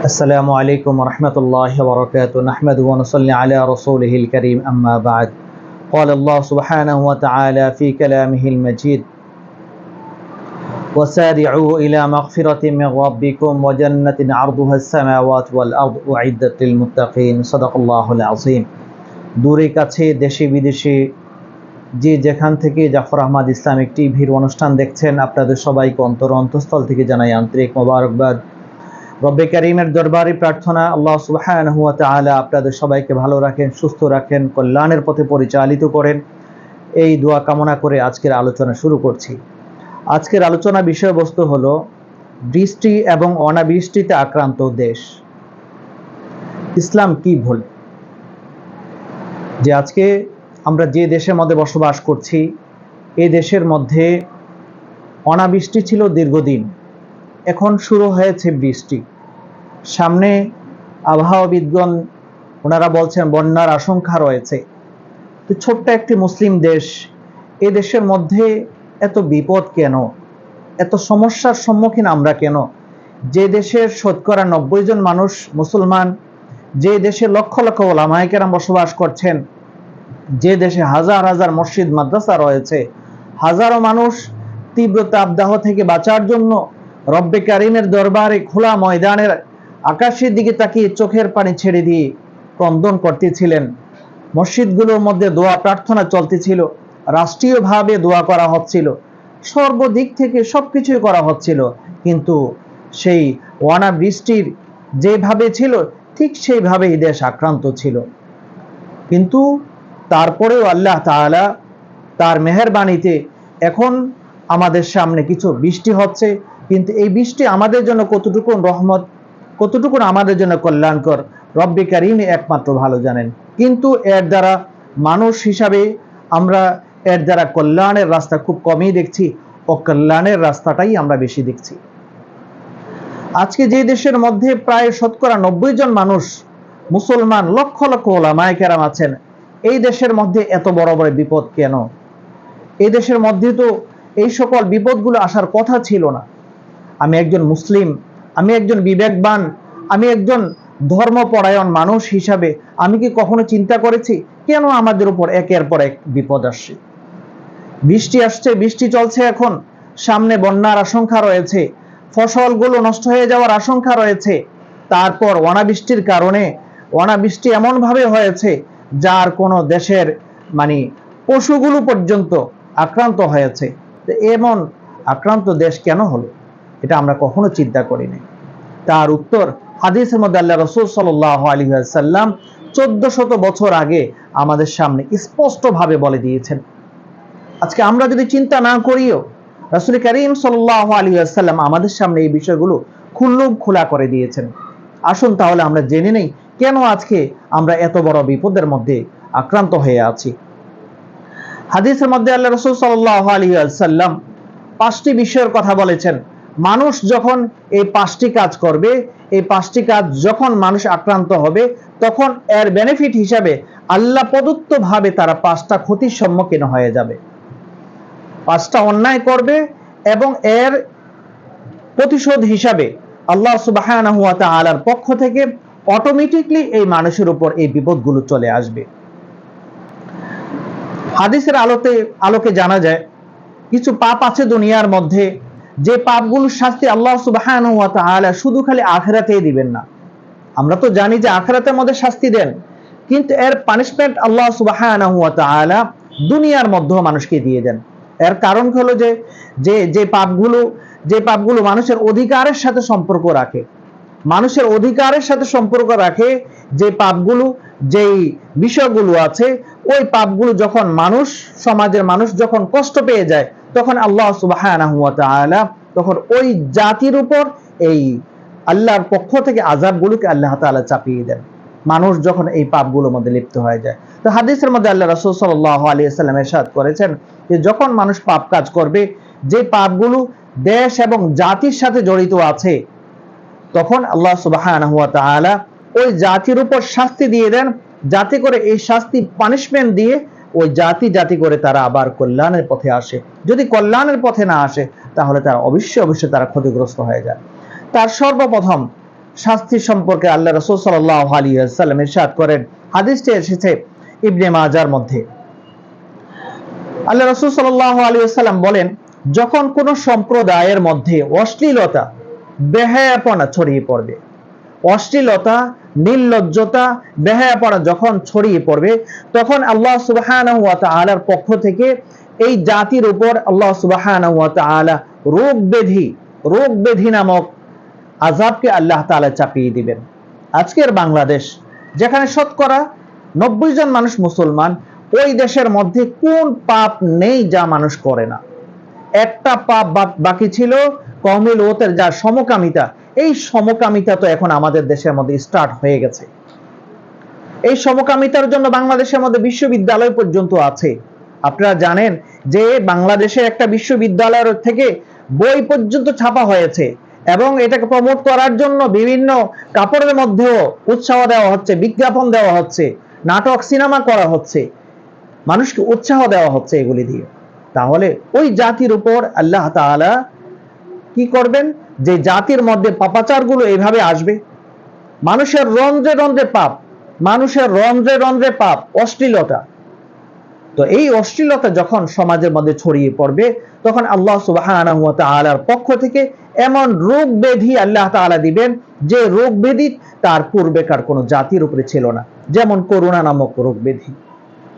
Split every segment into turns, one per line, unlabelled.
السلام عليكم ورحمة الله وبركاته نحمده ونصلي على رسوله الكريم أما بعد قال الله سبحانه وتعالى في كلامه المجيد وسارعوا إلى مغفرة من ربكم وجنة عرضها السماوات والأرض أعدت للمتقين صدق الله العظيم দূরে কাছে দেশে বিদেশে যে যেখান থেকে জাফর আহমদ ইসলামিক টিভির অনুষ্ঠান দেখছেন আপনাদের সবাইকে অন্তঃস্থল থেকে জানাই আন্তরিক মোবারকবাদ। রব্বে কারীমের দরবারে প্রার্থনা আল্লাহ সুবহানাহু ওয়া তাআলা আপনাদের সবাইকে ভালো রাখেন, সুস্থ রাখেন, কল্যাণের পথে পরিচালিত করেন, এই দোয়া কামনা করে আজকের আলোচনা শুরু করছি। আজকের আলোচনা বিষয়বস্তু হলো বৃষ্টি এবং অনাবৃষ্টিতে আক্রান্ত দেশ। ইসলাম কি বলে যে আজকে আমরা যে দেশের মধ্যে বসবাস করছি এই দেশের মধ্যে অনাবৃষ্টি ছিল দীর্ঘদিন, এখন শুরু হয়েছে বৃষ্টি। সামনে আবহাওয়াবিদগণ ওনারা বলছেন বন্যার আশঙ্কা রয়েছে। তো ছোট্ট একটি মুসলিম দেশ, এ দেশের মধ্যে এত বিপদ কেন, এত সমস্যার সম্মুখীন আমরা কেন? যে দেশের শতকরা 90 জন মানুষ মুসলমান, যে দেশে লক্ষ লক্ষ উলামায়ে কেরাম বসবাস করছেন, যে দেশে হাজার হাজার মসজিদ মাদ্রাসা রয়েছে, হাজারো মানুষ তীব্র তাপদাহ থেকে বাঁচার জন্য রব্বে কারীমের দরবারে খোলা ময়দানের আকাশের দিকে তাকিয়ে চোখের পানি ছেড়ে দিয়ে ক্রন্দন করতেছিলেন। মসজিদগুলোর মধ্যে দোয়া প্রার্থনা চলতেছিল, রাষ্ট্রীয়ভাবে দোয়া করা হচ্ছিল, সর্বদিক থেকে সবকিছুই করা হচ্ছিল, কিন্তু সেই অনাবৃষ্টির যেভাবে ছিল ঠিক সেইভাবেই দেশ আক্রান্ত ছিল। কিন্তু তারপরেও আল্লাহ তাআলা তার মেহেরবানিতে এখন আমাদের সামনে কিছু বৃষ্টি হচ্ছে, কিন্তু এই বৃষ্টি আমাদের জন্য কতটুকু রহমত, কতটুকু আমাদের জন্য কল্যাণকর রব্বে কারীমই একমাত্র ভালো জানেন। কিন্তু এর দ্বারা মানুষ হিসাবে আমরা এর দ্বারা কল্যাণের রাস্তা খুব কমই দেখছি, অকল্যাণের রাস্তাটাই আমরা বেশি দেখছি। আজকে যে দেশের মধ্যে প্রায় শতকরা 90 জন মানুষ মুসলমান, লক্ষ লক্ষ উলামায়ে কেরাম আছেন, এই দেশের মধ্যে এত বড় বড় বিপদ কেন? এই দেশের মধ্যে তো এই সকল বিপদগুলো আসার কথা ছিল না। আমি একজন মুসলিম, আমি একজন বিবেকবান, আমি একজন ধর্মপরায়ণ মানুষ হিসাবে আমি কি কখনো চিন্তা করেছি কেন আমাদের উপর একের পর এক বিপদ আসছে? বৃষ্টি আসছে, বৃষ্টি চলছে, এখন সামনে বন্যার আশঙ্কা রয়েছে, ফসলগুলো নষ্ট হয়ে যাওয়ার আশঙ্কা রয়েছে। তারপর অনাবৃষ্টির কারণে অনাবৃষ্টি এমন ভাবে হয়েছে যার কোনো দেশের পশুগুলো পর্যন্ত আক্রান্ত হয়েছে। এমন আক্রান্ত দেশ কেন হলো, এটা আমরা কখনো চিন্তা করিনি। তার উত্তর হাদিসের মধ্যে আল্লাহ রাসূল সাল্লাল্লাহু আলাইহি ওয়াসাল্লাম 1400 বছর আগে আমাদের সামনে স্পষ্টভাবে বলে দিয়েছেন। আজকে আমরা যদি চিন্তা না করিও রাসূল কারীম সাল্লাল্লাহু আলাইহি ওয়াসাল্লাম আমাদের সামনে এই বিষয়গুলো খোলা করে দিয়েছেন। আসুন তাহলে আমরা জেনে নেই কেন আজকে আমরা এত বড় বিপদের মধ্যে আক্রান্ত হয়ে আছি। হাদিসের মধ্যে আল্লাহ রাসূল সাল্লাল্লাহু আলাইহি ওয়াসাল্লাম 5টি বিষয়ের কথা বলেছেন। মানুষ যখন এই 5টি কাজ করবে, এই 5টি কাজ যখন মানুষ আক্রান্ত হবে, তখন এর বেনিফিট হিসাবে আল্লাহ প্রদত্ত ভাবে তারা 5টা ক্ষতির সম্মুখীন হয়ে যাবে, 5টা অন্যায় করবে এবং এর প্রতিশোধ হিসাবে আল্লাহ সুবহানাহু ওয়া তাআলার পক্ষ থেকে অটোমেটিকলি এই মানুষের উপর এই বিপদগুলো চলে আসবে। হাদিসের আলোকে জানা যায় কিছু পাপ আছে দুনিয়ার মধ্যে, যে পাপগুলোর শাস্তি আল্লাহ সুবহানাহু ওয়া তাআলা শুধু খালি আখিরাতেই দিবেন না। আমরা তো জানি যে আখিরাতের মধ্যে শাস্তি দেন, কিন্তু এর পানিশমেন্ট আল্লাহ সুবহানাহু ওয়া তাআলা দুনিয়ার মধ্যেও মানুষকে দিয়ে দেন। এর কারণ হলো যে পাপগুলো মানুষের অধিকারের সাথে সম্পর্ক রাখে, মানুষের অধিকারের সাথে সম্পর্ক রাখে, যে পাপগুলো, যেই বিষয়গুলো আছে, ওই পাপগুলো যখন সমাজের মানুষ যখন কষ্ট পেয়ে যায়, তখন আল্লাহ সুবহানাহু ওয়া তাআলা তখন ওই জাতির উপর এই আল্লাহর পক্ষ থেকে আযাবগুলোকে আল্লাহ তাআলা চাপিয়ে দেন, মানুষ যখন এই পাপগুলোর মধ্যে লিপ্ত হয়ে যায়। তো হাদিসের মধ্যে আল্লাহ রাসূল সাল্লাল্লাহু আলাইহি ওয়াসাল্লাম ইরশাদ করেছেন যে যখন মানুষ পাপ কাজ করবে, যে পাপগুলো দেশ এবং জাতির সাথে জড়িত আছে, তখন আল্লাহ সুবহানাহু ওয়া তাআলা ওই জাতির উপর শাস্তি দিয়ে দেন, যাতে করে এই শাস্তি পানিশমেন্ট দিয়ে ওই জাতি করে তারা আবার কল্যাণের পথে আসে। যদি কল্যাণের পথে না আসে তাহলে তারা অবশ্যই তারা ক্ষতিগ্রস্ত হয়ে যায়। তার সর্বপ্রথম শাস্তি সম্পর্কে আল্লাহ রাসূল সাল্লাল্লাহু আলাইহি ওয়াসাল্লাম ইরশাদ করেন, হাদিসটি এসেছে ইবনে মাজার মধ্যে। আল্লাহ রাসূল সাল্লাল্লাহু আলাইহি ওয়াসাল্লাম বলেন, যখন কোন সম্প্রদায়ের মধ্যে অশ্লীলতা, বেহায়াপনা ছড়িয়ে পড়বে, অশ্লীলতা, নির্লজ্জতা, বেহায়াপনা যখন ছড়িয়ে পড়বে, তখন আল্লাহ সুবহানাহু ওয়া তাআলার পক্ষ থেকে এই জাতির উপর আল্লাহ সুবহানাহু ওয়া তাআলা রোগ ব্যাধি নামক আযাবকে আল্লাহ তাআলা চাপিয়ে দিবেন। আজকের বাংলাদেশ, যেখানে শতকরা 90 জন মানুষ মুসলমান, ওই দেশের মধ্যে কোন পাপ নেই যা মানুষ করে না। একটা পাপ বাকি ছিল, কওমে লূতের যা সমকামিতা, এই সমকামিতা তো এখন আমাদের দেশের মধ্যে স্টার্ট হয়ে গেছে। এই সমকামিতার জন্য বাংলাদেশের মধ্যে বিশ্ববিদ্যালয় পর্যন্ত আছে। আপনারা জানেন যে বাংলাদেশের একটা বিশ্ববিদ্যালয়ের থেকে বই পর্যন্ত ছাপা হয়েছে, এবং এটাকে প্রমোট করার জন্য বিভিন্ন কাপড়ের মধ্যেও উৎসাহ দেওয়া হচ্ছে, বিজ্ঞাপন দেওয়া হচ্ছে, নাটক সিনেমা করা হচ্ছে, মানুষকে উৎসাহ দেওয়া হচ্ছে এগুলি দিয়ে। তাহলে ওই জাতির উপর আল্লাহ তাআলা কি করবেন? যে জাতির মধ্যে পাপাচারগুলো এইভাবে আসবে, মানুষের রন্ধ্রে রন্ধ্রে পাপ, মানুষের রন্ধ্রে রন্ধ্রে পাপ, অশ্লীলতা। তো এই অশ্লীলতা যখন সমাজের মধ্যে ছড়িয়ে পড়বে, তখন আল্লাহ সুবহানাহু ওয়া তাআলার পক্ষ থেকে এমন রোগ ব্যাধি আল্লাহ তাআলা দিবেন, যে রোগ ব্যাধি তার পূর্বেকার কোনো জাতির উপরে ছিল না। যেমন করোনা নামক রোগ ব্যাধি,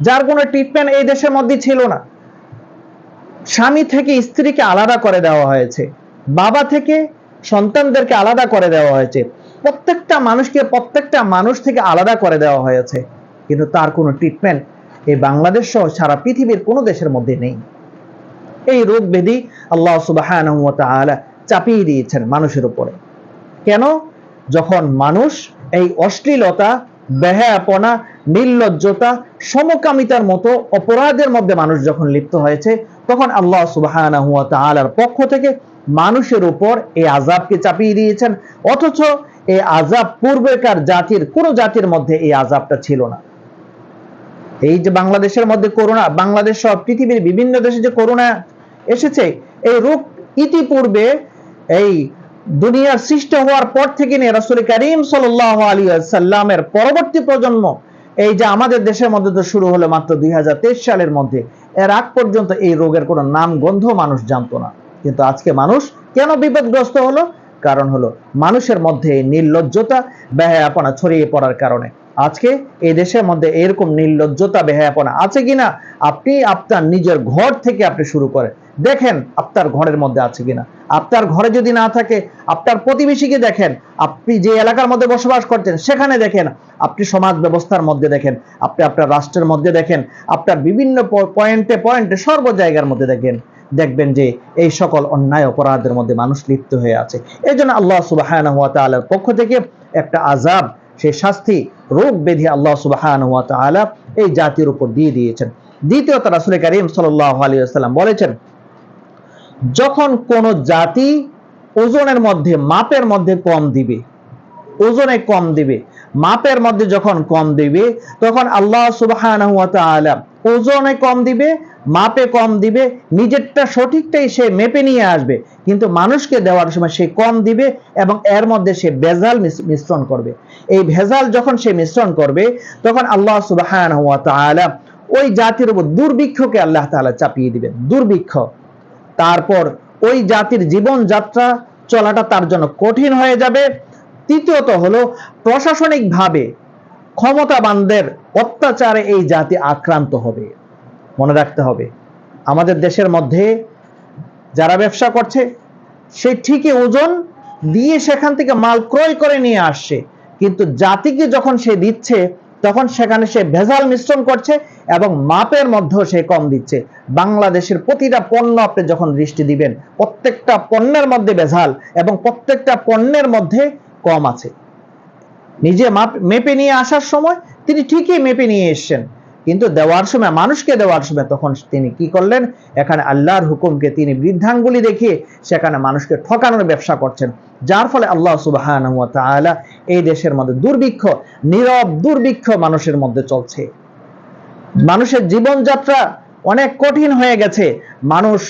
যার কোনো ট্রিটমেন্ট এই দেশের মধ্যে ছিল না। স্বামী থেকে স্ত্রীকে আলাদা করে দেওয়া হয়েছে, বাবা থেকে সন্তানদেরকে আলাদা করে দেওয়া হয়েছে, প্রত্যেকটা মানুষ থেকে আলাদা করে দেওয়া হয়েছে, কিন্তু তার কোনো ট্রিটমেন্ট এই বাংলাদেশ সহ সারা পৃথিবীর কোনো দেশের মধ্যে নেই। এই রোগ ব্যাধি আল্লাহ সুবহানাহু ওয়া তাআলা চাপিয়ে দিয়েছেন মানুষের উপরে। কেন? যখন মানুষ এই অশ্লীলতা, বেহায়াপনা, নির্লজ্জতা, সমকামিতার মতো অপরাধের মধ্যে মানুষ যখন লিপ্ত হয়েছে, তখন আল্লাহ সুবহানাহু ওয়া তাআলার পক্ষ থেকে মানুষের উপর এই আযাবকে চাপিয়ে দিয়েছেন। অথচ এই আযাব পূর্বেকার জাতির কোন জাতির মধ্যে এই আযাবটা ছিল না। এই যে বাংলাদেশের মধ্যে করোনা, বাংলাদেশ সহ পৃথিবীর বিভিন্ন দেশে যে করোনা এসেছে, এই রোগ ইতিপূর্বে এই দুনিয়ার সৃষ্টি হওয়ার পর থেকে নিয়ে রাসূল কারীম সাল্লাল্লাহু আলাইহি ওয়াসাল্লামের পরবর্তী প্রজন্ম, এই যে আমাদের দেশের মধ্যে তো শুরু হলো মাত্র 2023 সালের মধ্যে, এর আগ পর্যন্ত এই রোগের কোনো নাম গন্ধ মানুষ জানতো না। কিন্তু আজকে মানুষ কেন বিপদগ্রস্ত হলো? কারণ হলো মানুষের মধ্যে নির্লজ্জতা, বেহায়াপনা ছড়িয়ে পড়ার কারণে। আজকে এই দেশের মধ্যে এরকম নির্লজ্জতা, বেহায়াপনা আছে কিনা, আপনি আপনার নিজের ঘর থেকে আপনি শুরু করেন, দেখেন আপনার ঘরের মধ্যে আছে কিনা। আপনার ঘরে যদি না থাকে, আপনার প্রতিবেশীকে দেখেন, আপনি যে এলাকার মধ্যে বসবাস করছেন সেখানে দেখেন, আপনি সমাজ ব্যবস্থার মধ্যে দেখেন, আপনি আপনার রাষ্ট্রের মধ্যে দেখেন, আপনার বিভিন্ন পয়েন্টে সর্ব জায়গার মধ্যে দেখবেন যে এই সকল অন্যায় অপরাধের মধ্যে মানুষ লিপ্ত হয়ে আছে। এই জন্য আল্লাহ সুবহানাহু ওয়া তাআলার পক্ষ থেকে একটা আযাব, সেই শাস্তি, রোগ ব্যাধি আল্লাহ সুবহানাহু ওয়া তাআলা এই জাতির উপর দিয়ে দিয়েছেন। দ্বিতীয়ত রাসূল কারীম সাল্লাল্লাহু আলাইহি ওয়াসাল্লাম বলেছেন, যখন কোন জাতি ওজনের মধ্যে, মাপের মধ্যে কম দিবে, ওজনে কম দিবে, মাপের মধ্যে যখন কম দিবে, তখন আল্লাহ সুবহানাহু ওয়া তাআলা ওজনে কম দিবে, মাপে কম দিবে, নিজেরটা সঠিকটাই সে মেপে নিয়ে আসবে, কিন্তু মানুষকে দেওয়ার সময় সে কম দিবে এবং এর মধ্যে সে ভেজাল মিশ্রণ করবে। এই ভেজাল যখন সে মিশ্রণ করবে, তখন আল্লাহ সুবহানাহু ওয়া তাআলা ওই জাতির উপর দুর্ভিক্ষকে আল্লাহ তাআলা চাপিয়ে দিবেন, দুর্ভিক্ষ। তারপর ওই জাতির জীবন যাত্রা চলাটা তার জন্য কঠিন হয়ে যাবে। তৃতীয়ত হলো প্রশাসনিকভাবে ক্ষমতাবানদের অত্যাচারে এই জাতি আক্রান্ত হবে। মনে রাখতে হবে, আমাদের দেশের মধ্যে যারা ব্যবসা করছে, সে ঠিকই ওজন দিয়ে সেখান থেকে মাল ক্রয় করে নিয়ে আসছে, কিন্তু জাতিকে যখন সে দিচ্ছে, তখন সেখানে সে ভেজাল মিশ্রণ করছে এবং মাপের মধ্যেও সে কম দিচ্ছে। বাংলাদেশের প্রতিটা পণ্য আপনি যখন দৃষ্টি দিবেন, প্রত্যেকটা পণ্যের মধ্যে ভেজাল এবং প্রত্যেকটা পণ্যের মধ্যে কম আছে। নিজে মেপে নিয়ে আসার সময় তিনি ঠিকই মেপে নিয়ে এসেছেন, কিন্তু দেওয়ার সময়, মানুষকে দেওয়ার সময়, তখন তিনি কি করলেন? এখানে আল্লাহর হুকুমকে তিনি বৃদ্ধাঙ্গুলি দেখিয়ে সেখানে মানুষকে ঠকানোর ব্যবসা করছেন, যার ফলে আল্লাহ সুবহানাহু ওয়া তাআলা এই দেশের মধ্যে দুর্ভিক্ষ, নীরব দুর্ভিক্ষ মানুষের মধ্যে চলছে। মানুষের জীবনযাত্রা অনেক কঠিন হয়ে গেছে, মানুষ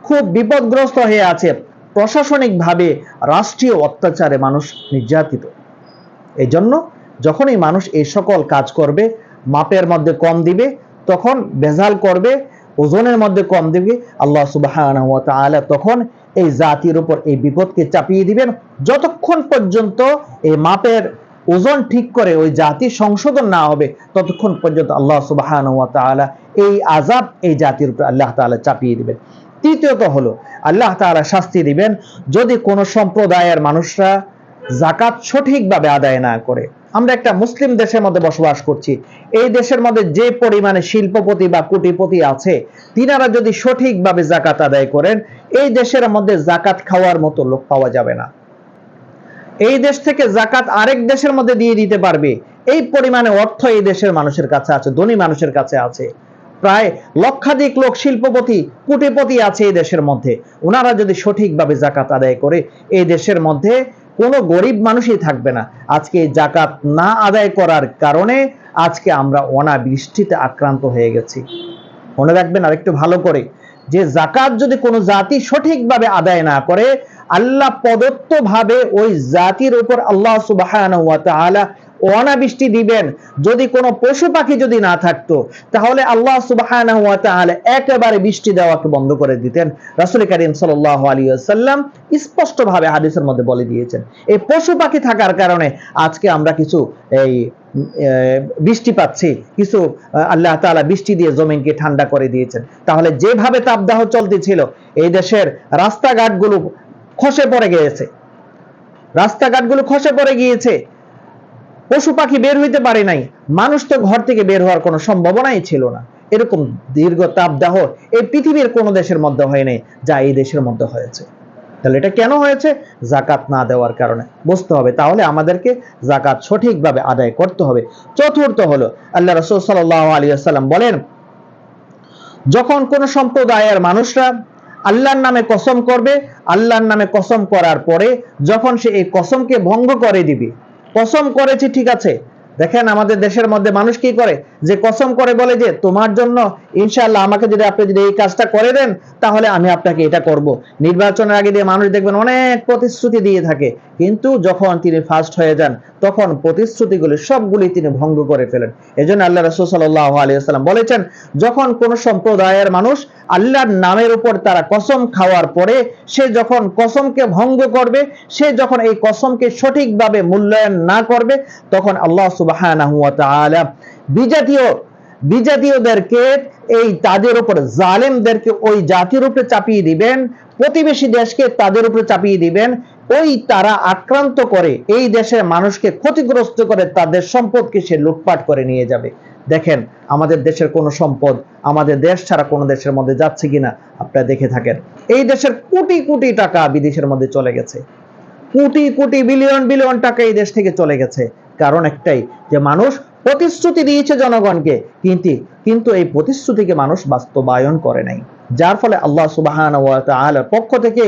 খুব বিপদগ্রস্ত হয়ে আছে। প্রশাসনিকভাবে রাষ্ট্রীয় অত্যাচারে মানুষ নির্যাতিত। এই জন্য যখনই মানুষ এই সকল কাজ করবে, মাপের মধ্যে কম দিবে, তখন ভেজাল করবে, ওজনের মধ্যে কম দিবে, আল্লাহ সুবহানাহু ওয়া তাআলা তখন এই জাতির উপর এই বিপদকে চাপিয়ে দিবেন। যতক্ষণ পর্যন্ত এই মাপের ওজন ঠিক করে ওই জাতি সংশোধন না হবে, ততক্ষণ পর্যন্ত আল্লাহ সুবহানাহু ওয়া তাআলা এই আযাব এই জাতির উপর আল্লাহ তাআলা চাপিয়ে দিবেন। তৃতীয়ত হলো আল্লাহ তাআলা শাস্তি দিবেন যদি কোন সম্প্রদায়ের মানুষরা যাকাত সঠিকভাবে আদায় না করে। আমরা একটা মুসলিম দেশের মধ্যে বসবাস করছি, এই দেশের মধ্যে যে পরিমাণে শিল্পপতি বা কোটিপতি আছে, তিনারা যদি সঠিকভাবে যাকাত আদায় করেন, এই দেশের মধ্যে যাকাত খাওয়ার মতো লোক পাওয়া যাবে না। এই দেশ থেকে যাকাত আরেক দেশের মধ্যে দিয়ে দিতে পারবে, এই পরিমাণে অর্থ এই দেশের মানুষের কাছে আছে, ধনী মানুষের কাছে আছে। প্রায় লক্ষাধিক লোক শিল্পপতি কোটিপতি আছে এই দেশের মধ্যে। ওনারা যদি সঠিকভাবে যাকাত আদায় করে, এই দেশের মধ্যে কোনো গরিব মানুষই থাকবে না। আজকে এই যাকাত না আদায় করার কারণে আজকে আমরা অনাবৃষ্টিতে আক্রান্ত হয়ে গেছি। মনে রাখবেন আরেকটু ভালো করে, যে যাকাত যদি কোনো জাতি সঠিকভাবে আদায় না করে, আল্লাহ প্রদত্ত ভাবে ওই জাতির উপর আল্লাহ সুবহানাহু ওয়া তাআলা অনাবৃষ্টি দিবেন। যদি কোনো পশু পাখি যদি না থাকতো, তাহলে আল্লাহ সুবহানাহু ওয়া তাআলা একেবারে বৃষ্টি দেওয়াকে বন্ধ করে দিতেন। রাসূল কারীম সাল্লাল্লাহু আলাইহি ওয়াসাল্লাম স্পষ্ট ভাবে হাদিসের মধ্যে বলে দিয়েছেন। এই পশু পাখি থাকার কারণে আজকে আমরা কিছু এই বৃষ্টি পাচ্ছি, কিছু আল্লাহ তাআলা বৃষ্টি দিয়ে জমিনকে ঠান্ডা করে দিয়েছেন। তাহলে যেভাবে তাপদাহ চলতেছিল, এই দেশের রাস্তাঘাটগুলো খসে পড়ে গিয়েছে, রাস্তাঘাটগুলো খসে পড়ে গিয়েছে, পশু পাখি বের হইতে পারে নাই, মানুষ তো ঘর থেকে বের হওয়ার কোনো সম্ভাবনাই ছিল না। এরকম দীর্ঘ তাপদাহ এই পৃথিবীর কোনো দেশের মধ্যে হয় নাই, যা এই দেশের মধ্যে হয়েছে। তাহলে এটা কেন হয়েছে? যাকাত না দেওয়ার কারণে। বুঝতে হবে তাহলে আমাদেরকে যাকাত সঠিকভাবে আদায় করতে হবে। চতুর্থ হলো আল্লাহ রাসূল সাল্লাল্লাহু আলাইহি ওয়াসাল্লাম বলেন, যখন কোন সম্প্রদায়ের মানুষরা আল্লাহর নামে কসম করবে, আল্লাহর নামে কসম করার পরে যখন সে এই কসমকে ভঙ্গ করে দিবে, কসম করেছে ঠিক আছে, দেখেন আমাদের দেশের মধ্যে মানুষ কি করে, যে কসম করে বলে যে তোমার জন্য ইনশাআল্লাহ আমাকে যদি আপনি যদি এই কাজটা করে দেন, তাহলে আমি আপনাকে এটা করব। নির্বাচনের আগে দিয়ে মানুষ দেখবেন অনেক প্রতিশ্রুতি দিয়ে থাকে, কিন্তু যখন তিনি ফার্স্ট হয়ে যান, তখন প্রতিশ্রুতিগুলি সবগুলি তিনি ভঙ্গ করে ফেলেন। এজন্য আল্লাহ রাসূল সাল্লাল্লাহু আলাইহি ওয়াসাল্লাম বলেছেন, যখন কোন সম্প্রদায়ের মানুষ আল্লাহর নামের উপর তারা কসম খাওয়ার পরে সে যখন কসমকে ভঙ্গ করবে, সে যখন এই কসমকে সঠিকভাবে মূল্যায়ন না করবে, তখন আল্লাহ সুবহানাহু ওয়া তাআলা বিজাতীয়দেরকে এই তাদের উপর জালেমদেরকে ওই জাতির উপরে চাপিয়ে দিবেন, প্রতিবেশী দেশকে তাদের উপরে চাপিয়ে দিবেন। ওই তারা আক্রান্ত করে এই দেশের মানুষকে ক্ষতিগ্রস্ত করে তাদের সম্পদকে সে লুটপাট করে নিয়ে যাবে। দেখেন আমাদের দেশের কোন সম্পদ আমাদের দেশ ছাড়া কোন দেশের মধ্যে যাচ্ছে কিনা আপনারা দেখে থাকেন। এই দেশের কোটি কোটি টাকা বিদেশের মধ্যে চলে গেছে, কোটি কোটি বিলিয়ন বিলিয়ন টাকা এই দেশ থেকে চলে গেছে। কারণ একটাই, যে মানুষ প্রতিশ্রুতি দিয়েছে জনগণকে, কিন্তু এই প্রতিশ্রুতিকে মানুষ বাস্তবায়ন করে নাই, যার ফলে আল্লাহ সুবহানাহু ওয়া তাআলার পক্ষ থেকে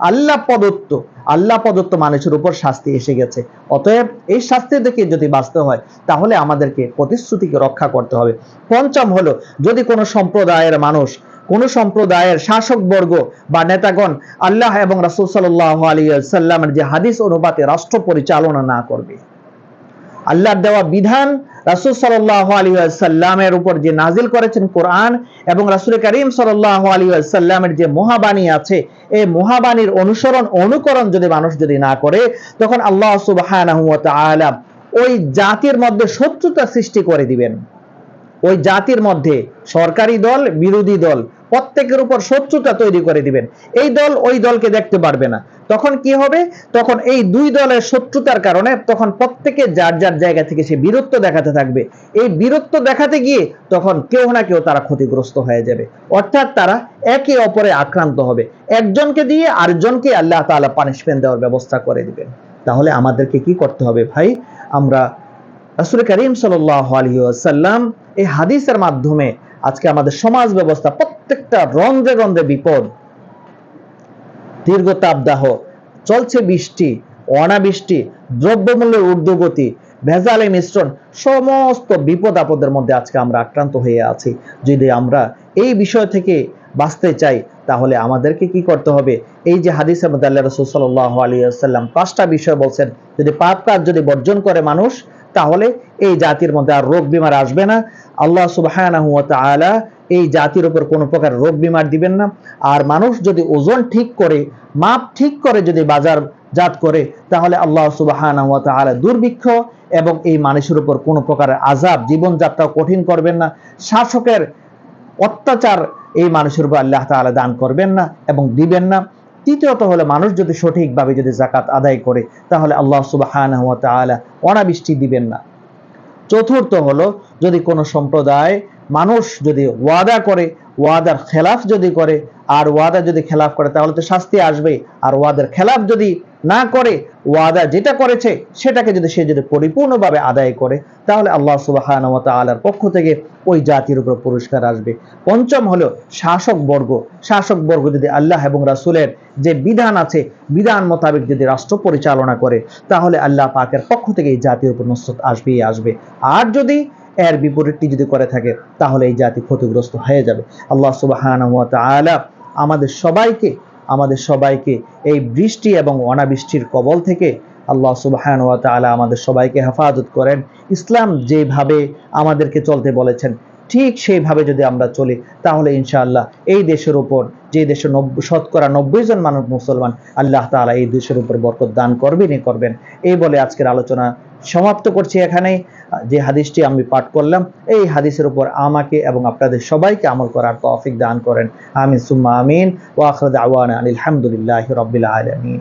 আল্লাহ প্রদত্ত মানুষের উপর শাস্তি এসে গেছে। অতএব এই শাস্তি থেকে যদি বাঁচতে হয়, তাহলে আমাদেরকে প্রতিশ্রুতিকে রক্ষা করতে হবে। পঞ্চম হলো, যদি কোনো সম্প্রদায়ের মানুষ, কোন সম্প্রদায়ের শাসকবর্গ বা নেতাগণ আল্লাহ এবং রাসূল সাল্লাল্লাহু আলাইহি ওয়াসাল্লামের যে হাদিস অনুপাতে রাষ্ট্র পরিচালনা না করবে, আল্লাহর দেওয়া বিধান রাসূল সাল্লাল্লাহু আলাইহি ওয়াসাল্লামের উপর যে নাজিল করেছেন কোরআন, এবং রাসূল কারীম সাল্লাল্লাহু আলাইহি ওয়াসাল্লামের যে মহাবাণী আছে, এই মহাবাণীর অনুকরণ যদি মানুষ যদি না করে, তখন আল্লাহ সুবহানাহু ওয়া তাআলা ওই জাতির মধ্যে শত্রুতা সৃষ্টি করে দিবেন। ওই জাতির মধ্যে সরকারি দল বিরোধী দল প্রত্যেকের উপর শত্রুতা তৈরি করে দিবেন। এই দল ওই দলকে দেখতে পারবে না। তখন কি হবে? তখন এই দুই দলের শত্রুতার কারণে তখন প্রত্যেকে যার যার জায়গা থেকে সে বীরত্ব দেখাতে থাকবে। এই বীরত্ব দেখাতে গিয়ে তখন কেউ না কেউ তারা ক্ষতিগ্রস্ত হয়ে যাবে, অর্থাৎ তারা একে অপরে আক্রান্ত হবে। একজনকে দিয়ে আরেকজনকে আল্লাহ তাআলা পানিশমেন্ট দেওয়ার ব্যবস্থা করে দিবেন। তাহলে আমাদেরকে কি করতে হবে ভাই? আমরা রাসূল কারীম সাল্লাল্লাহু আলাইহি ওয়াসাল্লাম এই হাদিসের মাধ্যমে আজকে আমাদের সমাজ ব্যবস্থা প্রত্যেকটা রন্ধ্রে রন্ধ্রে বিপদ, দীর্ঘ তাপদাহ চলছে, বৃষ্টি অনাবৃষ্টি, দ্রব্যমূল্যের ঊর্ধ্বগতি, ভেজালে মিশ্রণ, সমস্ত বিপদ আপদের মধ্যে আজকে আমরা আক্রান্ত হয়ে আছি। যদি আমরা এই বিষয় থেকে বাঁচতে চাই, তাহলে আমাদেরকে কি করতে হবে? এই যে হাদিসের মধ্যে আল্লাহ রাসূল সাল্লাল্লাহু আলাইহি ওয়াসাল্লাম 5টা বিষয় বলছেন, যদি পাপ কাজ যদি বর্জন করে মানুষ, তাহলে এই জাতির মধ্যে আর রোগ বিমার আসবে না। আল্লাহ সুবহানাহু ওয়া তাআলা এই জাতির উপর কোনো প্রকার রোগ বিমার দিবেন না। আর মানুষ যদি ওজন ঠিক করে, মাপ ঠিক করে যদি বাজার জাত করে, তাহলে আল্লাহ সুবহানাহু ওয়া তাআলা দুর্ভিক্ষ এবং এই মানুষের উপর কোনো প্রকার আযাব, জীবনযাত্রা কঠিন করবেন না। শাসকের অত্যাচার এই মানুষের উপর আল্লাহ তাআলা দান করবেন না এবং দিবেন না। তৃতীয়ত হলো, মানুষ যদি সঠিকভাবে যদি যাকাত আদায় করে, তাহলে আল্লাহ সুবহানাহু ওয়া তাআলা অনাবৃষ্টি দিবেন না। চতুর্থ হলো, যদি কোনো সম্প্রদায় মানুষ যদি ওয়াদা করে, ওয়াদার খেলাফ যদি করে, আর ওয়াদা যদি খেলাফ করে তাহলে তো শাস্তি আসবে। আর ওয়াদার খেলাফ যদি না করে, ওয়াদা যেটা করেছে সেটাকে যদি সে যদি পরিপূর্ণভাবে আদায় করে, তাহলে আল্লাহ সুবহানাহু ওয়া তাআলার পক্ষ থেকে ওই জাতির উপর পুরস্কার আসবে। পঞ্চম হলো শাসকবর্গ। শাসকবর্গ যদি আল্লাহ এবং রাসূলের যে বিধান আছে, বিধান মোতাবেক যদি রাষ্ট্র পরিচালনা করে, তাহলে আল্লাহ পাকের পক্ষ থেকে এই জাতির উপর নুসরত আসবেই আসবে। আর যদি এর বিপরীতটি যদি করে থাকে, তাহলে এই জাতি ক্ষতিগ্রস্ত হয়ে যাবে। আল্লাহ সুবহানাহু ওয়া তাআলা আমাদের সবাইকে এই বৃষ্টি এবং অনাবৃষ্টির কবল থেকে আল্লাহ সুবহানাহু ওয়া তাআলা আমাদের সবাইকে হেফাজত করেন। ইসলাম যেভাবে আমাদেরকে চলতে বলেছেন, ঠিক সেইভাবে যদি আমরা চলি, তাহলে ইনশাআল্লাহ এই দেশের উপর, যে দেশে 90% জন মানুষ মুসলমান, আল্লাহ তাআলা এই দেশের উপর বরকত দান করবেন। এই বলে আজকের আলোচনা সমাপ্ত করছি এখানেই। যে হাদিসটি আমি পাঠ করলাম, এই হাদিসের উপর আমাকে এবং আপনাদের সবাইকে আমল করার তৌফিক দান করেন। আমিন সুম্মা আমিন। ওয়া আখিরু দাওয়ানা আলহামদুলিল্লাহি রাব্বিল আলামিন।